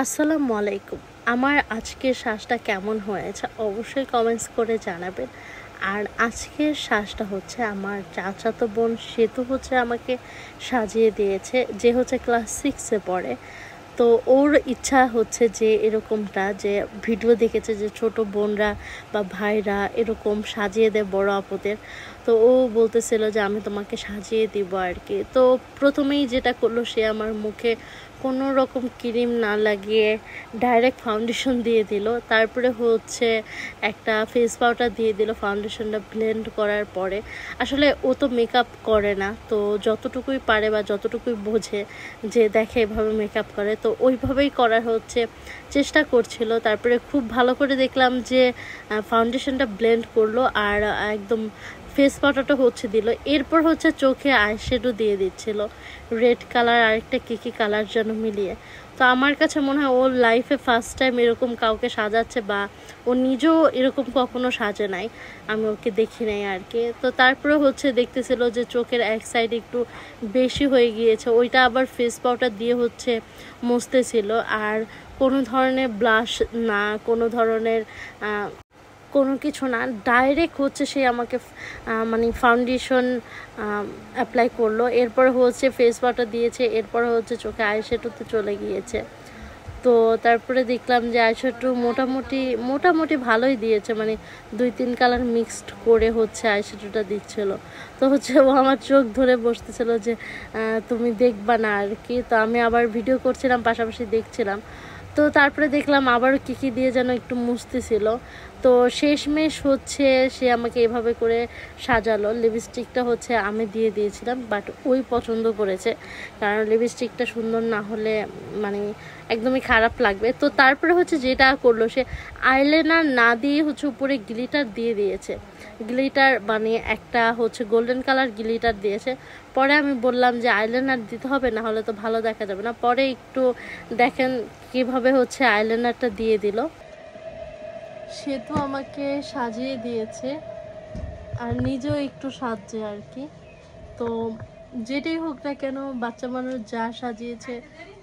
আসসালামু আলাইকুম। আমার আজকের শ্বাসটা কেমন হয়েছে অবশ্যই কমেন্টস করে জানাবেন। আর আজকের শ্বাসটা হচ্ছে আমার চাচাতো বোন, সে তো হচ্ছে আমাকে সাজিয়ে দিয়েছে, যে হচ্ছে ক্লাস 6 এ পড়ে। তো ওর ইচ্ছা হচ্ছে যে এরকমটা, যে ভিডিও দেখেছে যে ছোট বোনরা বা ভাইরা এরকম সাজিয়ে দেয় বড় আপুদের। তো ও বলতেছিল যে আমি তোমাকে সাজিয়ে দিব আর কি। তো প্রথমেই যেটা করলো, সে আমার মুখে কোনো রকম ক্রিম না লাগিয়ে ডাইরেক্ট ফাউন্ডেশন দিয়ে দিল। তারপরে হচ্ছে একটা ফেস পাউডার দিয়ে দিল ফাউন্ডেশনটা ব্লেন্ড করার পরে। আসলে ও তো মেকআপ করে না, তো যতটুকুই পারে বা যতটুকুই বোঝে যে দেখে এভাবে মেকআপ করে, তো ওইভাবেই করার হচ্ছে চেষ্টা করছিল। তারপরে খুব ভালো করে দেখলাম যে ফাউন্ডেশনটা ব্লেন্ড করলো আর একদম ফেস পাউডারটা হচ্ছে দিল। এরপর হচ্ছে চোখে আইশ্যাডো দিয়ে দিচ্ছিল, রেড কালার আরেকটা কী কালার যেন মিলিয়ে। তো আমার কাছে মনে হয় ওর লাইফে ফার্স্ট টাইম এরকম কাউকে সাজাচ্ছে, বা ও নিজেও এরকম কখনো সাজে নাই, আমি ওকে দেখি নাই আর কি। তো তারপরে হচ্ছে দেখতেছিল যে চোখের এক সাইড একটু বেশি হয়ে গিয়েছে, ওইটা আবার ফেস পাউডার দিয়ে হচ্ছে মুছতেছিল। আর কোনো ধরনের ব্লাশ না, কোনো ধরনের কোনো কিছু না, ডাইরেক্ট হচ্ছে সে আমাকে মানে ফাউন্ডেশন অ্যাপ্লাই করলো। এরপর হচ্ছে ফেস ওয়াটার দিয়েছে, এরপর হচ্ছে চোখে আইশ্যাডোতে চলে গিয়েছে। তো তারপরে দেখলাম যে আইশ্যাডো মোটামুটি ভালোই দিয়েছে, মানে 2-3 কালার মিক্সড করে হচ্ছে আইশ্যাডোটা দিচ্ছিল। তো হচ্ছে ও আমার চোখ ধরে বসতেছিল যে তুমি দেখবা না আর কি। তো আমি আবার ভিডিও করছিলাম, পাশাপাশি দেখছিলাম। তো তারপরে দেখলাম আবারও কী দিয়ে যেন একটু মুছতেছিল। তো শেষমেশ হচ্ছে সে আমাকে এভাবে করে সাজালো। লিপস্টিকটা হচ্ছে আমি দিয়ে দিয়েছিলাম, বাট ওই পছন্দ করেছে, কারণ লিপস্টিকটা সুন্দর না হলে মানে একদমই খারাপ লাগবে। তো তারপরে হচ্ছে যেটা করলো, সে আইলাইনার না দিয়ে হচ্ছে উপরে গ্লিটার দিয়ে দিয়েছে। গ্লিটার মানে একটা হচ্ছে গোল্ডেন কালার গ্লিটার দিয়েছে। পরে আমি বললাম যে আইলাইনার দিতে হবে, না হলে তো ভালো দেখা যাবে না। পরে একটু দেখেন কিভাবে হচ্ছে আইলাইনারটা দিয়ে দিল। সে তো আমাকে সাজিয়ে দিয়েছে আর নিজেও একটু সাজছে আর কি। তো যেটাই হোক না কেন, বাচ্চা মানুষ যা সাজিয়েছে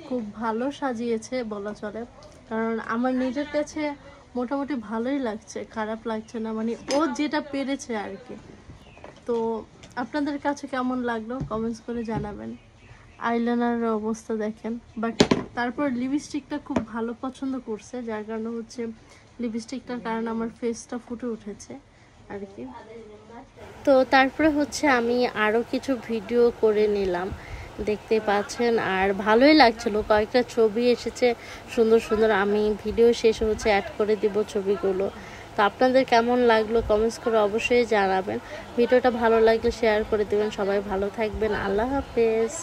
খুব ভালো সাজিয়েছে বলা চলে, কারণ আমার নিজের কাছে মোটামুটি ভালোই লাগছে, খারাপ লাগছে না, মানে ও যেটা পেরেছে আর কি। তো আপনাদের কাছে কেমন লাগলো কমেন্টস করে জানাবেন। আইলাইনারের অবস্থা দেখেন, বাট তারপর লিপস্টিকটা খুব ভালো পছন্দ করছে, যার কারণে হচ্ছে লিপস্টিকটার কারণে আমার ফেসটা ফুটে উঠেছে আর কি। তো তারপরে হচ্ছে আমি আরও কিছু ভিডিও করে নিলাম, দেখতে পাচ্ছেন, আর ভালোই লাগছিল। কয়েকটা ছবি এসেছে সুন্দর সুন্দর, আমি ভিডিও শেষে হচ্ছে অ্যাড করে দিব ছবিগুলো। তো আপনাদের কেমন লাগলো কমেন্টস করে অবশ্যই জানাবেন। ভিডিওটা ভালো লাগলে শেয়ার করে দেবেন। সবাই ভালো থাকবেন, আল্লাহ হাফেজ।